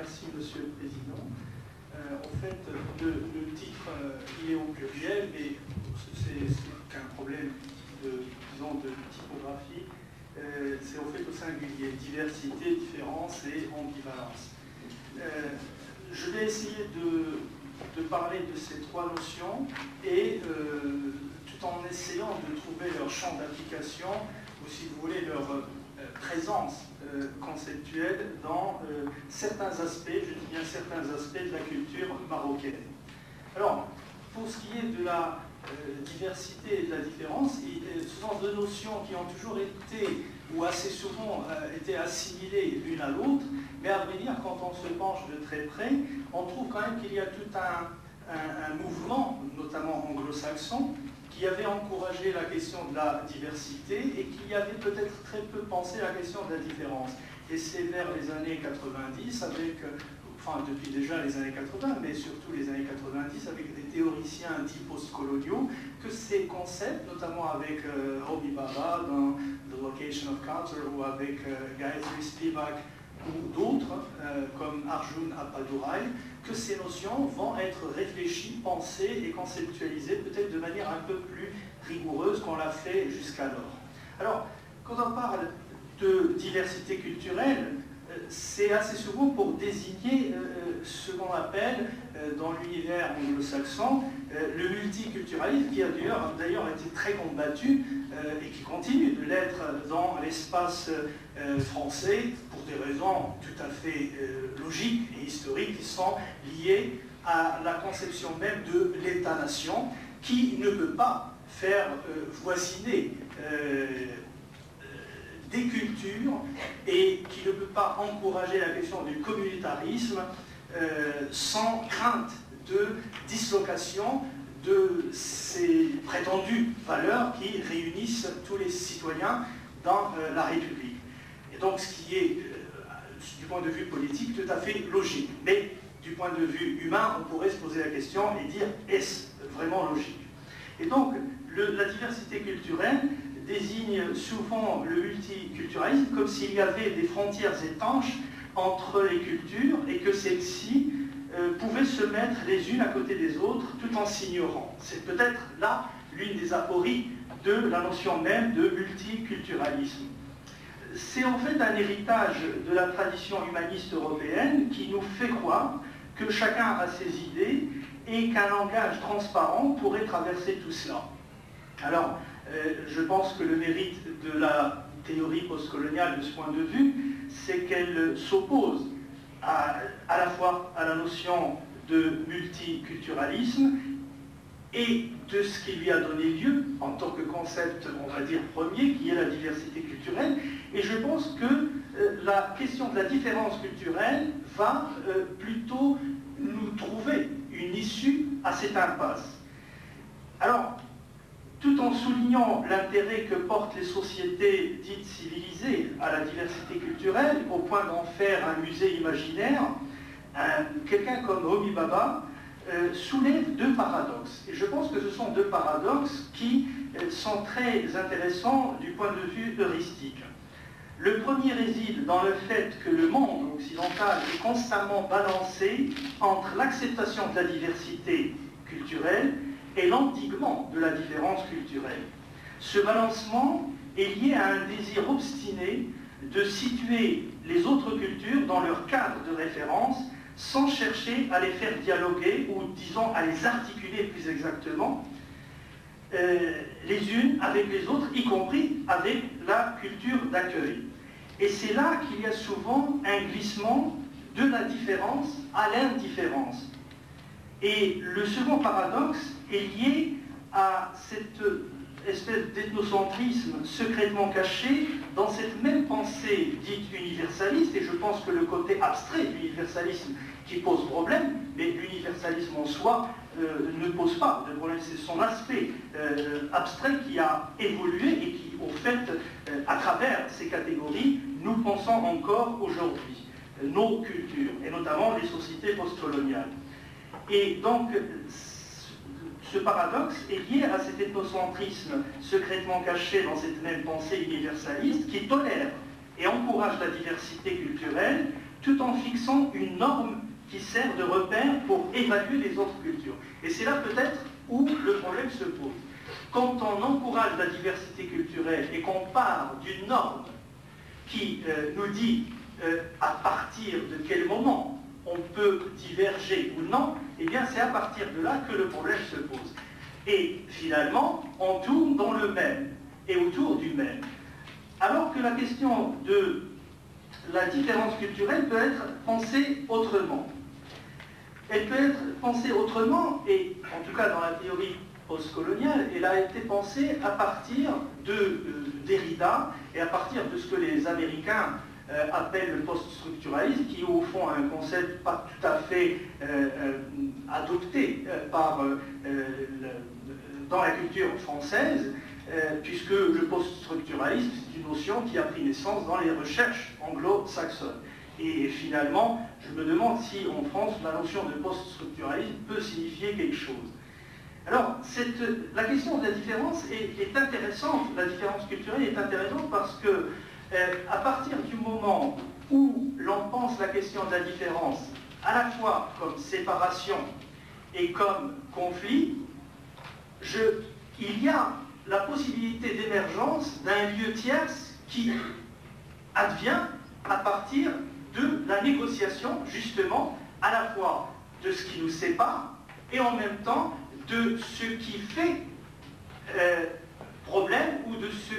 Merci, Monsieur le Président. En fait, le titre, il est au pluriel, mais c'est qu'un problème disons, de typographie. C'est en fait au singulier. Diversité, différence et ambivalence. Je vais essayer de parler de ces trois notions et tout en essayant de trouver leur champ d'application, ou si vous voulez, leur présence conceptuelle dans certains aspects, je dis bien certains aspects de la culture marocaine. Alors, pour ce qui est de la diversité et de la différence, ce sont deux notions qui ont toujours été, ou assez souvent, été assimilées l'une à l'autre, mais à vrai dire, quand on se penche de très près, on trouve quand même qu'il y a tout un mouvement, notamment anglo-saxon, qui avait encouragé la question de la diversité et qui avait peut-être très peu pensé à la question de la différence. Et c'est vers les années 90, enfin depuis déjà les années 80, mais surtout les années 90, avec des théoriciens dits postcoloniaux, que ces concepts, notamment avec Homi Bhabha dans The Location of Culture, ou avec Gayatri Spivak, ou d'autres, comme Arjun Appadurai, que ces notions vont être réfléchies, pensées et conceptualisées peut-être de manière un peu plus rigoureuse qu'on l'a fait jusqu'alors. Alors, quand on parle de diversité culturelle, c'est assez souvent pour désigner ce qu'on appelle, dans l'univers anglo-saxon, le multiculturalisme, qui a d'ailleurs été très combattu et qui continue de l'être dans l'espace français pour des raisons tout à fait logiques et historiques qui sont liées à la conception même de l'État-nation, qui ne peut pas faire voisiner des cultures et qui ne peut pas encourager la question du communautarisme sans crainte de dislocation de ces prétendues valeurs qui réunissent tous les citoyens dans la République. Et donc ce qui est, du point de vue politique, tout à fait logique. Mais du point de vue humain, on pourrait se poser la question et dire, est-ce vraiment logique? Et donc, la diversité culturelle désigne souvent le multiculturalisme comme s'il y avait des frontières étanches entre les cultures et que celles-ci pouvaient se mettre les unes à côté des autres tout en s'ignorant. C'est peut-être là l'une des apories de la notion même de multiculturalisme. C'est en fait un héritage de la tradition humaniste européenne qui nous fait croire que chacun a ses idées et qu'un langage transparent pourrait traverser tout cela. Alors, je pense que le mérite de la théorie postcoloniale de ce point de vue, c'est qu'elle s'oppose à la fois à la notion de multiculturalisme et de ce qui lui a donné lieu en tant que concept, on va dire, premier, qui est la diversité culturelle. Et je pense que la question de la différence culturelle va plutôt nous trouver une issue à cette impasse. Alors, tout en soulignant l'intérêt que portent les sociétés dites civilisées à la diversité culturelle, au point d'en faire un musée imaginaire, quelqu'un comme Homi Bhabha soulève deux paradoxes. Et je pense que ce sont deux paradoxes qui sont très intéressants du point de vue heuristique. Le premier réside dans le fait que le monde occidental est constamment balancé entre l'acceptation de la diversité culturelle et l'endiguement de la différence culturelle. Ce balancement est lié à un désir obstiné de situer les autres cultures dans leur cadre de référence sans chercher à les faire dialoguer ou, disons, à les articuler plus exactement, les unes avec les autres, y compris avec la culture d'accueil. Et c'est là qu'il y a souvent un glissement de la différence à l'indifférence. Et le second paradoxe est lié à cette espèce d'ethnocentrisme secrètement caché dans cette même pensée dite universaliste, et je pense que le côté abstrait de l'universalisme qui pose problème, mais l'universalisme en soi ne pose pas de problème, c'est son aspect abstrait qui a évolué et qui, au fait, à travers ces catégories, nous pensons encore aujourd'hui nos cultures, et notamment les sociétés postcoloniales. Et donc, ce paradoxe est lié à cet ethnocentrisme secrètement caché dans cette même pensée universaliste qui tolère et encourage la diversité culturelle tout en fixant une norme qui sert de repère pour évaluer les autres cultures. Et c'est là peut-être où le problème se pose. Quand on encourage la diversité culturelle et qu'on part d'une norme qui nous dit à partir de quel moment on peut diverger ou non, eh bien c'est à partir de là que le problème se pose. Et finalement, on tourne dans le même et autour du même. Alors que la question de la différence culturelle peut être pensée autrement. Elle peut être pensée autrement, et en tout cas dans la théorie postcoloniale, elle a été pensée à partir de Derrida et à partir de ce que les Américains appellent le post-structuralisme, qui est au fond un concept pas tout à fait adopté dans la culture française, puisque le post-structuralisme, c'est une notion qui a pris naissance dans les recherches anglo-saxonnes. Et finalement, je me demande si en France, la notion de post-structuralisme peut signifier quelque chose. Alors, la question de la différence est intéressante, la différence culturelle est intéressante parce que, à partir du moment où l'on pense la question de la différence à la fois comme séparation et comme conflit, il y a la possibilité d'émergence d'un lieu tierce qui advient à partir de la négociation, justement, à la fois de ce qui nous sépare et en même temps de ce qui fait problème ou de ce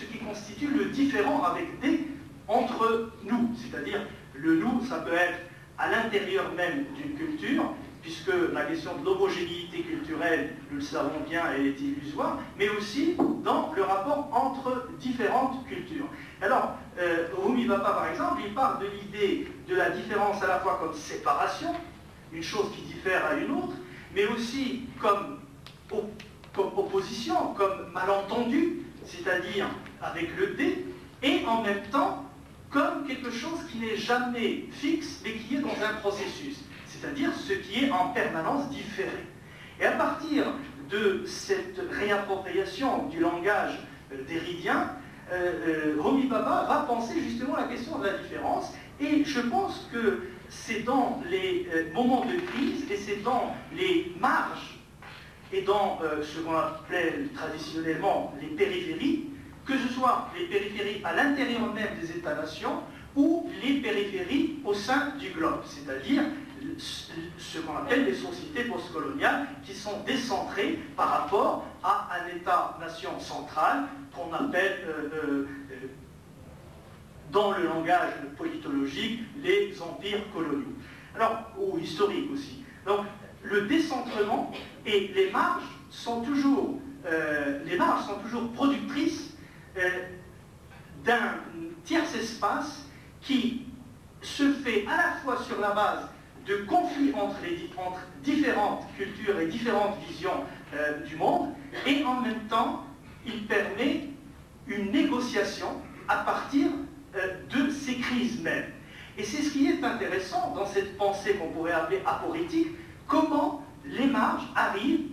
qui constitue le différent avec des entre nous. C'est-à-dire, le nous, ça peut être à l'intérieur même d'une culture, puisque la question de l'homogénéité culturelle, nous le savons bien, elle est illusoire, mais aussi dans le rapport entre différentes cultures. Alors, Rumi Bapa, par exemple, il parle de l'idée de la différence à la fois comme séparation, une chose qui diffère à une autre, mais aussi comme opposition, comme malentendu, c'est-à-dire avec le D, et en même temps comme quelque chose qui n'est jamais fixe, mais qui est dans un processus, c'est-à-dire ce qui est en permanence différé. Et à partir de cette réappropriation du langage derridien, Rumi Baba va penser justement la question de la différence, et je pense que c'est dans les moments de crise, et c'est dans les marges, et dans ce qu'on appelait traditionnellement les périphéries, que ce soit les périphéries à l'intérieur même des États-nations, ou les périphéries au sein du globe, c'est-à-dire ce qu'on appelle les sociétés postcoloniales qui sont décentrées par rapport à un État-nation central qu'on appelle dans le langage politologique les empires coloniaux. Alors, ou historiques aussi. Donc, le décentrement et les marges sont toujours productrices d'un tiers espace qui se fait à la fois sur la base de conflits entre différentes cultures et différentes visions du monde, et en même temps, il permet une négociation à partir de ces crises mêmes. Et c'est ce qui est intéressant dans cette pensée qu'on pourrait appeler aporétique, comment les marges arrivent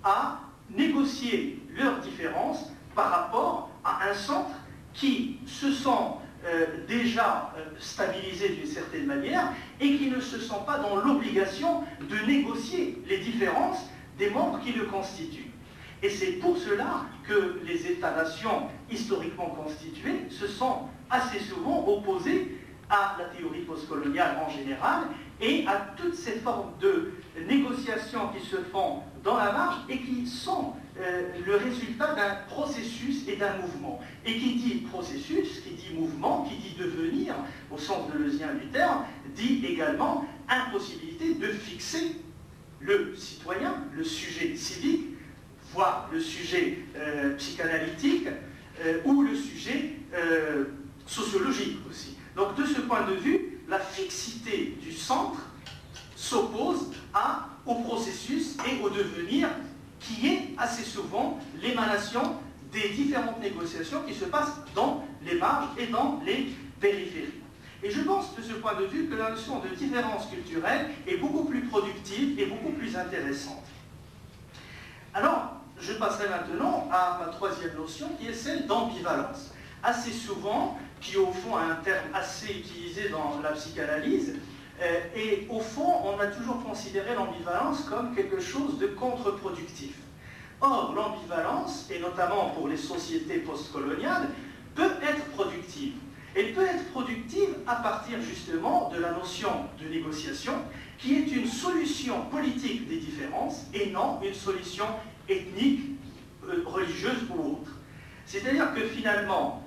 à négocier leurs différences par rapport à un centre qui se sent déjà stabilisé d'une certaine manière et qui ne se sent pas dans l'obligation de négocier les différences des membres qui le constituent. Et c'est pour cela que les États-nations historiquement constitués se sont assez souvent opposés à la théorie postcoloniale en général et à toutes ces formes de négociations qui se font dans la marge et qui sont le résultat d'un processus et d'un mouvement. Et qui dit processus, qui dit mouvement, qui dit devenir, au sens deleuzien du terme, dit également impossibilité de fixer le citoyen, le sujet civique, voire le sujet psychanalytique, ou le sujet sociologique aussi. Donc de ce point de vue, la fixité du centre s'oppose au processus et au devenir qui est assez souvent l'émanation des différentes négociations qui se passent dans les marges et dans les périphéries. Et je pense de ce point de vue que la notion de différence culturelle est beaucoup plus productive et beaucoup plus intéressante. Alors, je passerai maintenant à ma troisième notion qui est celle d'ambivalence. Assez souvent, qui au fond est un terme assez utilisé dans la psychanalyse, et au fond, on a toujours considéré l'ambivalence comme quelque chose de contre-productif. Or, l'ambivalence, et notamment pour les sociétés postcoloniales, peut être productive. Elle peut être productive à partir justement de la notion de négociation, qui est une solution politique des différences et non une solution ethnique, religieuse ou autre. C'est-à-dire que finalement,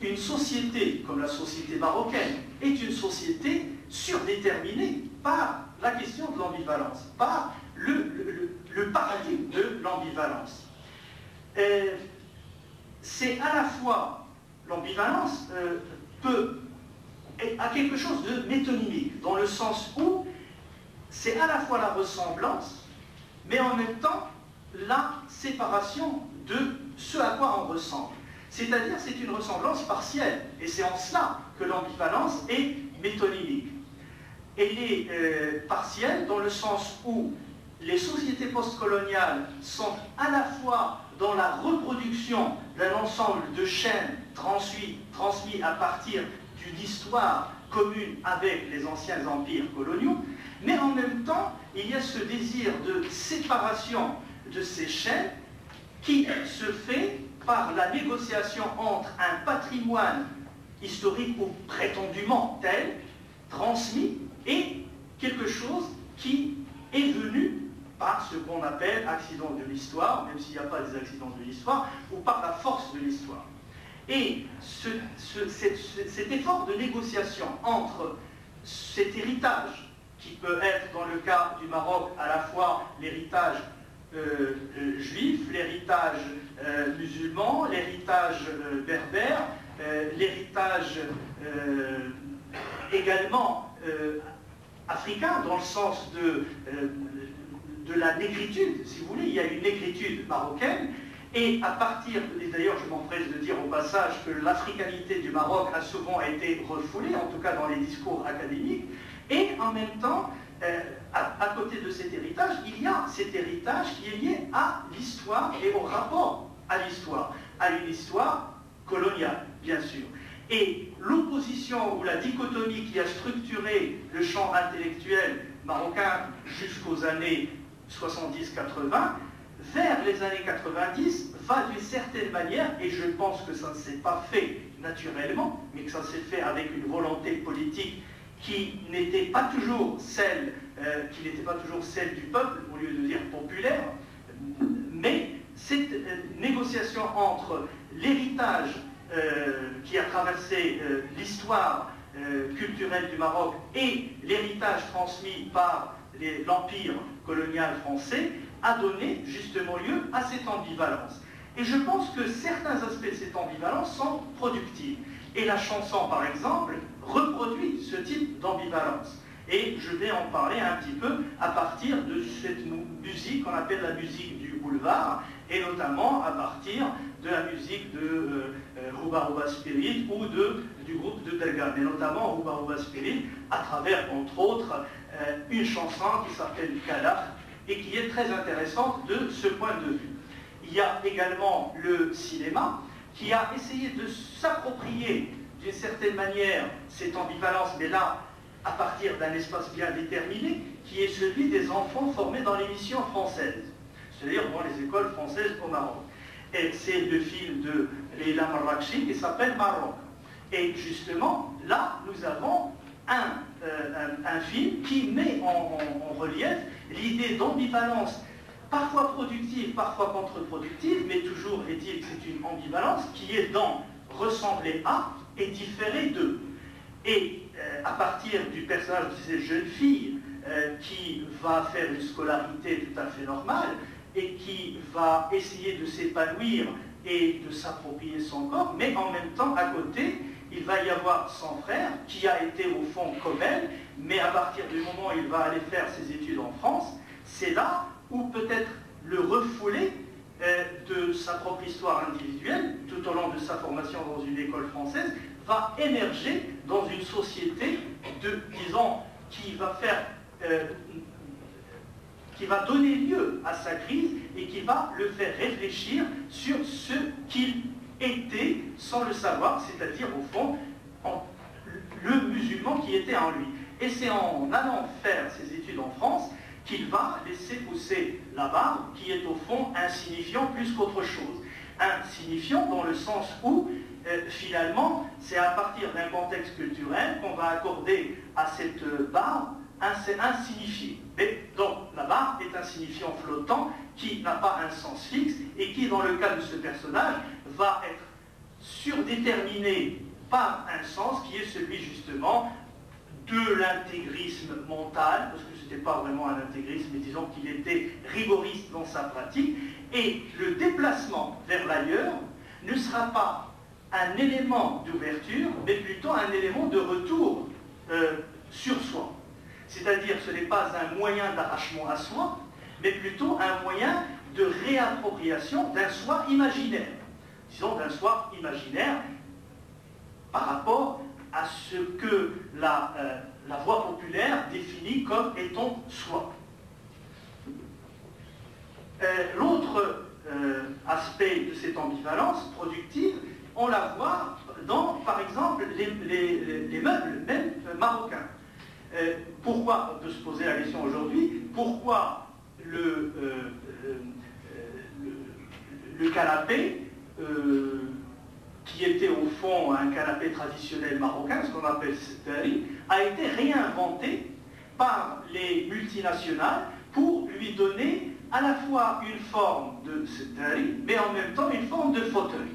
une société comme la société marocaine est une société surdéterminée par la question de l'ambivalence, par le paradigme de l'ambivalence. C'est à la fois, l'ambivalence a quelque chose de métonymique, dans le sens où c'est à la fois la ressemblance, mais en même temps la séparation de ce à quoi on ressemble. C'est-à-dire c'est une ressemblance partielle, et c'est en cela que l'ambivalence est métonymique. Elle est partielle dans le sens où les sociétés postcoloniales sont à la fois dans la reproduction d'un ensemble de chaînes transmis à partir d'une histoire commune avec les anciens empires coloniaux, mais en même temps, il y a ce désir de séparation de ces chaînes qui se fait par la négociation entre un patrimoine historique ou prétendument tel, transmis, et quelque chose qui est venu par ce qu'on appelle accident de l'histoire, même s'il n'y a pas des accidents de l'histoire, ou par la force de l'histoire. Et cet effort de négociation entre cet héritage, qui peut être dans le cas du Maroc à la fois l'héritage juif, l'héritage musulman, l'héritage berbère, l'héritage également africain, dans le sens de la négritude, si vous voulez. Il y a une négritude marocaine, et à partir, et d'ailleurs je m'empresse de dire au passage que l'africanité du Maroc a souvent été refoulée, en tout cas dans les discours académiques, et en même temps, à côté de cet héritage, il y a cet héritage qui est lié à l'histoire et au rapport à une histoire coloniale, bien sûr. Et l'opposition ou la dichotomie qui a structuré le champ intellectuel marocain jusqu'aux années 70-80, vers les années 90, va d'une certaine manière, et je pense que ça ne s'est pas fait naturellement, mais que ça s'est fait avec une volonté politique qui n'était pas toujours celle du peuple, au lieu de dire populaire, mais cette négociation entre l'héritage qui a traversé l'histoire culturelle du Maroc et l'héritage transmis par l'empire colonial français a donné justement lieu à cette ambivalence. Et je pense que certains aspects de cette ambivalence sont productifs. Et la chanson, par exemple, reproduit ce type d'ambivalence. Et je vais en parler un petit peu à partir de cette musique qu'on appelle la musique du boulevard, et notamment à partir de la musique de Houba Houba Spirit ou du groupe de Delga, mais notamment Houba Houba Spirit, à travers, entre autres, une chanson qui s'appelle Kalach, et qui est très intéressante de ce point de vue. Il y a également le cinéma, qui a essayé de s'approprier d'une certaine manière cette ambivalence, mais là, à partir d'un espace bien déterminé, qui est celui des enfants formés dans les missions françaises, c'est-à-dire dans les écoles françaises au Maroc. Et c'est le film de Leila Marrakchi qui s'appelle Maroc. Et justement, là, nous avons un film qui met en relief l'idée d'ambivalence, parfois productive, parfois contre-productive, mais toujours est-il que c'est une ambivalence qui est dans ressembler à et différer de. Et à partir du personnage de cette jeune fille qui va faire une scolarité tout à fait normale et qui va essayer de s'épanouir et de s'approprier son corps, mais en même temps, à côté, il va y avoir son frère qui a été au fond comme elle, mais à partir du moment où il va aller faire ses études en France, c'est là où peut-être le refoulé de sa propre histoire individuelle, tout au long de sa formation dans une école française, va émerger dans une société disons, qui va donner lieu à sa crise et qui va le faire réfléchir sur ce qu'il était sans le savoir, c'est-à-dire au fond le musulman qui était en lui. Et c'est en allant faire ses études en France qu'il va laisser pousser la barbe, qui est au fond insignifiant plus qu'autre chose. Insignifiant dans le sens où, finalement, c'est à partir d'un contexte culturel qu'on va accorder à cette barbe insignifié. Mais donc, la barbe est un signifiant flottant qui n'a pas un sens fixe et qui, dans le cas de ce personnage, va être surdéterminé par un sens qui est celui, justement, de l'intégrisme mental, parce que ce n'était pas vraiment un intégrisme, mais disons qu'il était rigoriste dans sa pratique, et le déplacement vers l'ailleurs ne sera pas un élément d'ouverture, mais plutôt un élément de retour sur soi. C'est-à-dire, ce n'est pas un moyen d'arrachement à soi, mais plutôt un moyen de réappropriation d'un soi imaginaire. Disons, d'un soi imaginaire par rapport à ce que la voix populaire définit comme étant soi. L'autre aspect de cette ambivalence productive, on la voit dans, par exemple, les meubles, même marocains. Pourquoi, on peut se poser la question aujourd'hui, pourquoi le canapé, qui était au fond un canapé traditionnel marocain, ce qu'on appelle settari, a été réinventé par les multinationales pour lui donner à la fois une forme de settari, mais en même temps une forme de fauteuil,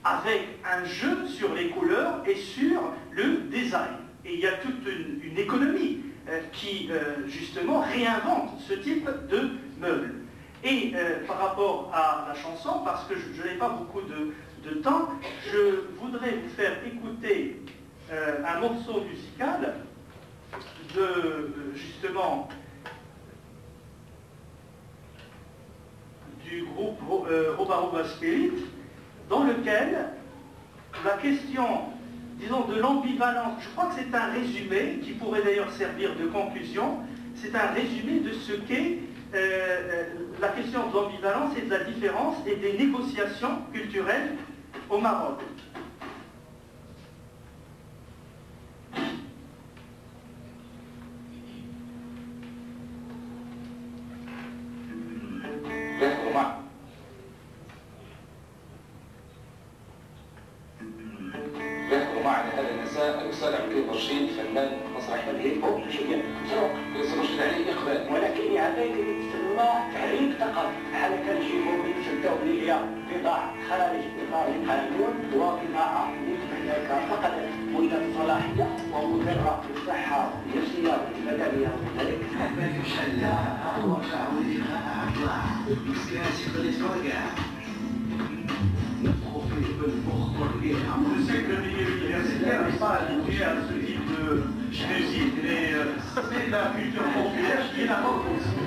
avec un jeu sur les couleurs et sur le design. Et il y a toute une économie qui, justement, réinvente ce type de meubles. Et par rapport à la chanson, parce que je n'ai pas beaucoup de temps, je voudrais vous faire écouter un morceau musical de, justement, du groupe Roba Roba Spirit, dans lequel la question, disons, de l'ambivalence, je crois que c'est un résumé qui pourrait d'ailleurs servir de conclusion, c'est un résumé de ce qu'est la question de l'ambivalence et de la différence et des négociations culturelles au Maroc. الأستاذ عبد اللطيف رشيد فنان مسرحي الهيب هوب شوية الأستاذ رشيد عليه إقبال ولكن هذا يسمى تحريك ثقافي حال كنجيبوا من شدوا لي قطاع خارج القانون وقطاع يتبع لك فقط مدة الصلاحية ومدرة الصحة النفسية والبدنية وذلك حبك مشلة وقع ولي عطلة مسكاسي خليت فرقع Je sais que le milieu universitaire n'est pas habitué à ce type de musique, mais c'est la culture populaire qui est la vôtre aussi.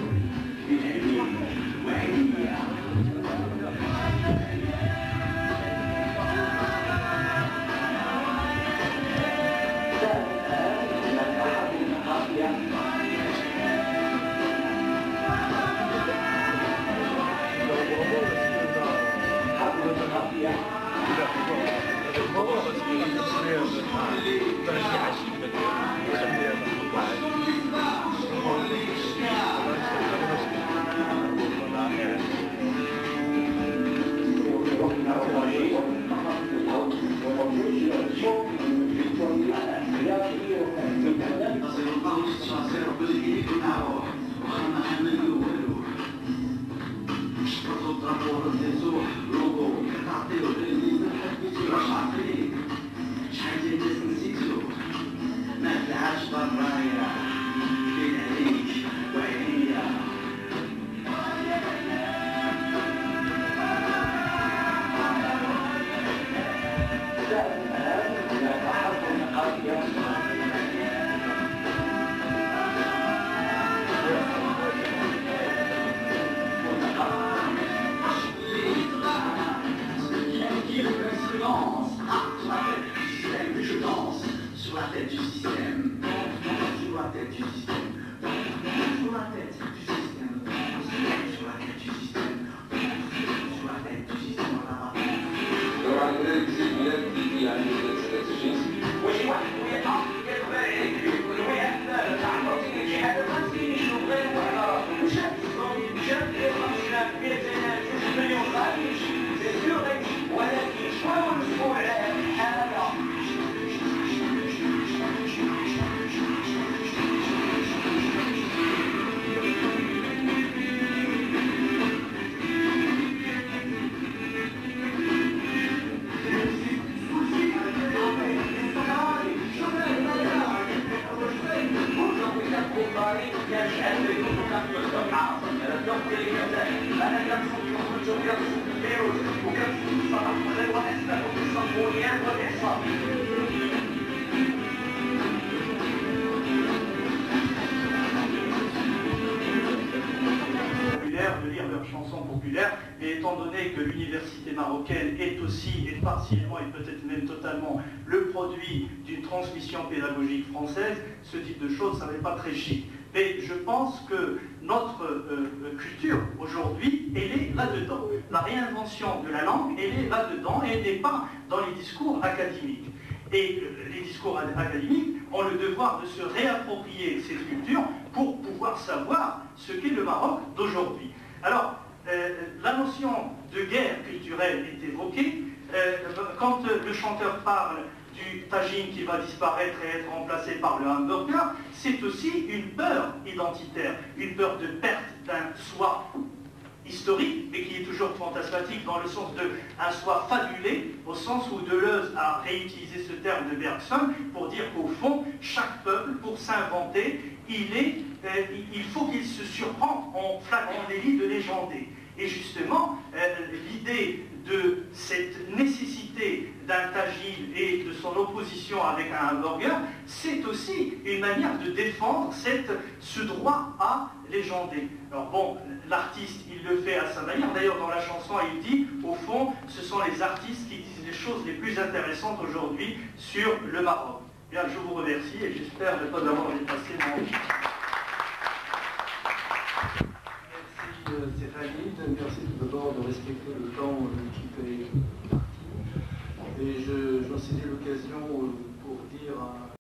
الطريق يجعل منك مستمعة الضغط الجزائي أنا كنصب يخرج ويرسم الفيروس وكنصب الصلاح غير وأسباب الصفونيات والإحصاء. De lire leurs chansons populaires, et étant donné que l'université marocaine est aussi, et partiellement et peut-être même totalement, le produit d'une transmission pédagogique française, ce type de choses, ça n'est pas très chic. Mais je pense que notre culture, aujourd'hui, elle est là-dedans. La réinvention de la langue, elle est là-dedans, et elle n'est pas dans les discours académiques. Et les discours académiques ont le devoir de se réapproprier ces cultures pour pouvoir savoir ce qu'est le Maroc d'aujourd'hui. Alors, la notion de guerre culturelle est évoquée. Quand le chanteur parle du tagine qui va disparaître et être remplacé par le hamburger, c'est aussi une peur identitaire, une peur de perte d'un soi historique, mais qui est toujours fantasmatique dans le sens d'un soi fabulé, au sens où Deleuze a réutilisé ce terme de Bergson pour dire qu'au fond, chaque peuple, pour s'inventer, il faut qu'il se surprend en flagrant délit de légender. Et justement, l'idée de cette nécessité d'un tagine et de son opposition avec un hamburger, c'est aussi une manière de défendre ce droit à légender. Alors bon, l'artiste, il le fait à sa manière. D'ailleurs, dans la chanson, il dit, au fond, ce sont les artistes qui disent les choses les plus intéressantes aujourd'hui sur le Maroc. Bien, je vous remercie et j'espère ne pas avoir dépassé mon... Merci Stéphanie, merci tout d'abord de respecter le temps qui fait partie. Et j'en saisis l'occasion pour dire à